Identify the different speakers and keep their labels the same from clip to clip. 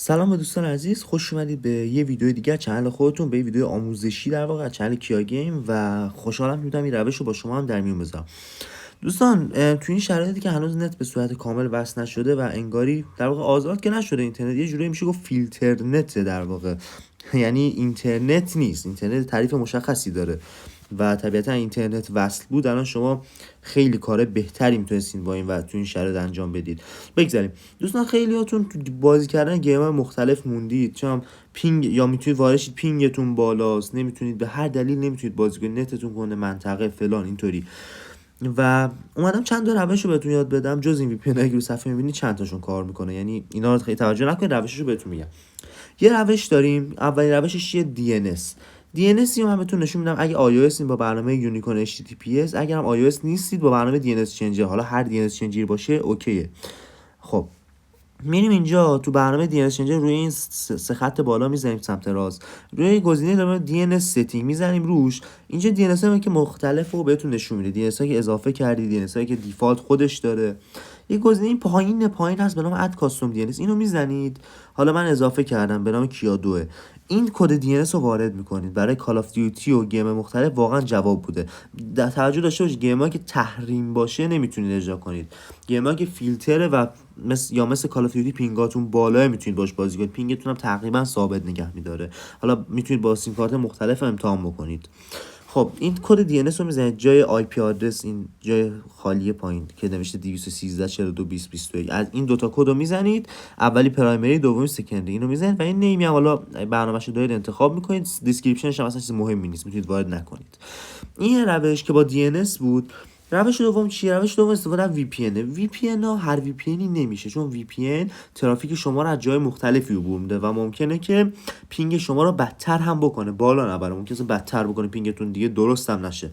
Speaker 1: سلام به دوستان عزیز، خوش اومدید به یه ویدیو دیگه از چنل خودتون، به یه ویدیو آموزشی در واقع از چنل کیا گیم و خوشحالم میتونم این روش رو با شما هم در میون بذارم. دوستان تو این شرایطی که هنوز نت به صورت کامل وصل نشده و انگاری در واقع آزاد که نشده اینترنت، یه جوری میشه گفت فیلترنت در واقع یعنی اینترنت نیست، اینترنت تعریف مشخصی داره و طبیعتا اینترنت وصل بود الان شما خیلی کار بهتری میتونستین با این و تو این شرایط انجام بدید. بگذاریم دوستان، خیلیاتون تو بازی کردن گیم مختلف موندید، چون پینگ یا میتونید وارد شید پینگتون بالاست، نمیتونید به هر دلیل نمیتونید بازی کنید، نتتون کنه منطقه فلان اینطوری، و اومدم چند تا روش رو بهتون یاد بدم. جز این وی پی ان که رو صفحه میبینید چند تاشون کار میکنه، یعنی اینا رو خیلی توجه نکنید، روشش رو بهتون میگم. یه روش داریم، اولین روشش یه DNS رو من بهتون نشون میدم. اگه iOS با برنامه یونیکورن HTTPS، اگر هم iOS نیستید با برنامه DNS چنجر، حالا هر DNS چنجر باشه اوکیه. خب میریم اینجا تو برنامه DNS چنجر، روی این سه خط بالا میزنیم سمت راست، روی گزینه داریم DNS setting میزنیم روش. اینجا DNS هایی که مختلفه رو بهتون نشون میده، DNS هایی که اضافه کردید، DNS هایی که دیفالت خودش داره. یه گزینه این پایین هست به نام اد کاستوم DNS، اینو میزنید. حالا من اضافه کردم به نام کیا 2. این کد DNS رو وارد میکنید. برای کال آف دیوتی و گیم مختلف واقعا جواب بوده. در توجه داشته باشید گیمایی که تحریم باشه نمیتونید اجرا کنید. گیمایی که فیلتره و مثل کال آف دیوتی پینگاتون بالاه میتونید باش بازی کنید، پینگتون هم تقریبا ثابت نگه میداره. حالا میتونید با سیم کارت مختلف امتحان بکنید. خب این کد DNS رو میزنید جای IP آدرس، این جای خالی پایین که نوشته 213.42.2021، از این دوتا کد رو میزنید. اولی پرایمری، دومی سکندری، اینو میزنید و این نیمی هم حالا برنامه‌شو دارید انتخاب میکنید. دیسکریپشنش هم اصلا چیز مهمی نیست، میتونید وارد نکنید. این روش که با DNS بود. روش دوم چیه؟ روش دوم استفاده از VPN ها هر VPNی نمیشه، چون VPN ترافیک شما رو از جای مختلفی عبور میده و ممکنه که پینگ شما رو بدتر هم بکنه، بالا نبره، ممکنه بدتر بکنه پینگتون، دیگه درست هم نشه.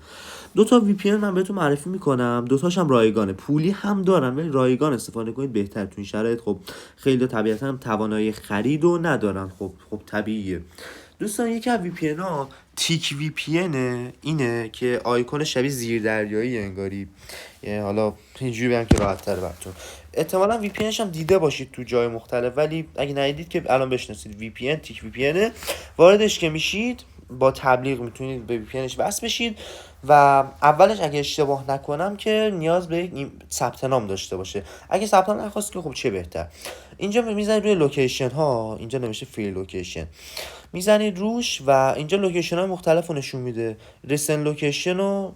Speaker 1: دو تا VPN من بهتون معرفی میکنم، دوتاش هم رایگانه، پولی هم دارن ولی رایگان استفاده کنید بهتر تو این شرایط. خب خیلی طبیعتا توانایی خرید رو ندارن، خب طبیعیه. دوستان یکی از VPN ها تیک VPN اینه که آیکون شبیه زیردریایی انگاری، حالا اینجوری بگم که راحت تره براتون. احتمالاً VPNش هم دیده باشید تو جای مختلف، ولی اگه ندیدید که الان بشناسید. VPN تیک VPN واردش که میشید با تبلیغ میتونید به VPNش وصل بشید و اولش اگه اشتباه نکنم که نیاز به ثبت نام داشته باشه. اگه ثبت نام نخواست که خب چه بهتر. اینجا میزنید روی لوکیشن ها، اینجا نمیشه فری لوکیشن، میزنید روش و اینجا لوکیشن های مختلف رو نشون میده. ریسن لوکیشن و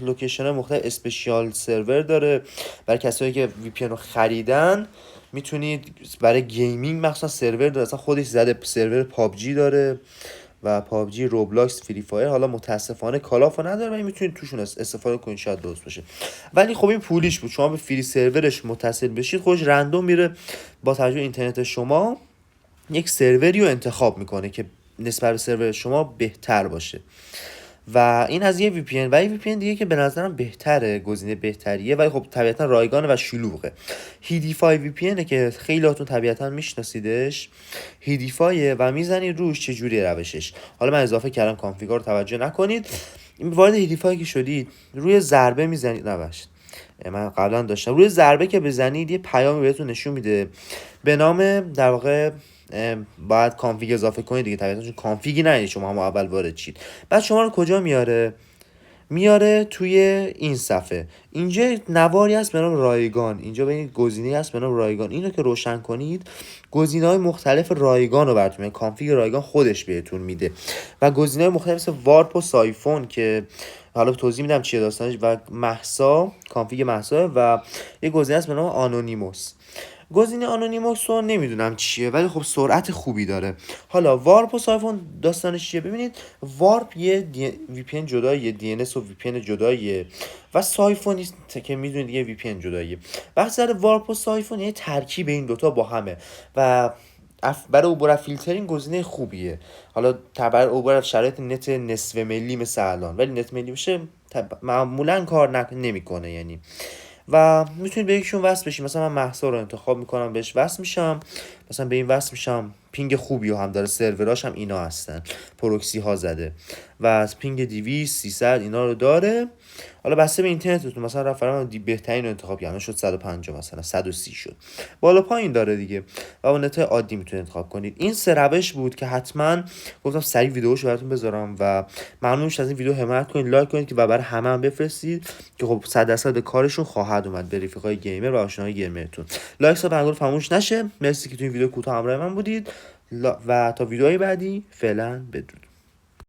Speaker 1: لوکیشن های مختلف، اسپشیال سرور داره برای کسایی که VPN رو خریدن. میتونید برای گیمینگ مخصوصا سرور داره، اصلا خودش زده سرور پابجی داره و پابجی، روبلاکس، فری فایر. حالا متاسفانه کالافو نداره ولی میتونید توشون استفاده کنید، شاید درست باشه. ولی خب این پولیش بود، شما به فری سرورش متصل بشید خودش رندوم میره با توجه اینترنت شما یک سروری رو انتخاب میکنه که نسبت به سرور شما بهتر باشه. و این از یه VPN و یه VPN دیگه که به نظرم بهتره، گزینه بهتریه ولی خب طبیعتا رایگانه و شلوغه. هیدیفای VPN که خیلیاتون طبیعتا میشناسیدش. هیدیفایه و میزنید روش. چجوری روشش؟ حالا من اضافه کردم کانفیگور رو توجه نکنید. وارد هیدیفای که شدید روی ضربه میزنید. نباشید من قبلا داشتم، روی ضربه که بزنید یه پیامی بهتون نشون میده به نام در واقع باید کانفیگ اضافه کنید دیگه طبیعتا، چون کانفیگی ندید شما هم اول وارد شید. بعد شما رو کجا میاره توی این صفحه. اینجا نواری هست به نام رایگان، اینجا ببینید گزینه هست به نام رایگان. اینو که روشن کنید گزینه‌های مختلف رایگان رو براتون، کانفیگ رایگان خودش بهتون میده و گزینه‌های مختلف مثل وارپ و سایفون که حالا توضیح میدم چیه داستانش، و مهسا، کانفیگ مهسا، و یه گزینه هست به نام آنونیموس. گزینه آنونیموس رو نمیدونم چیه ولی خب سرعت خوبی داره. حالا وارپ و سایفون داستانش چیه؟ ببینید وارپ یه VPN جداییه، DNS و VPN جداییه و سایفون که میدونید یه VPN جداییه. وقتی سر وارپ و سایفون یه ترکیب این دوتا با همه و برای عبور از فیلترینگ گزینه خوبیه. حالا برای عبور از شرایط نت نصف ملی مثل الان، ولی نت ملی بشه معمولا کار نمیکنه یعنی. و میتونید به یکشون وصل بشید. مثلا من مهسا رو انتخاب میکنم بهش وصل میشم، مثلا به این وصل میشم. پینگ خوبی رو هم داره، سروراش هم اینا هستن، پروکسی ها زده و از پینگ 200 300 اینا رو داره حالا بسته به اینترنتتون، مثلا رفرم بهترین رو انتخاب کردن شد 150 مثلا 130 شد، بالا پایین داره دیگه و با نت عادی میتونید انتخاب کنید. این سه روش بود که حتما گفتم سریع ویدیوشو براتون بذارم و ممنون از این ویدیو حمایت کنید، لایک کنید که و برای همه هم بفرستید که خب 100% به کارشون خواهد اومد به رفیقای گیمر و آشنای گیمرتون. لایک سابسکرایب فراموش نشه. مرسی که تو این ویدیو کوتاه همراه من بودید و تا ویدیوهای بعدی فعلا بدرود.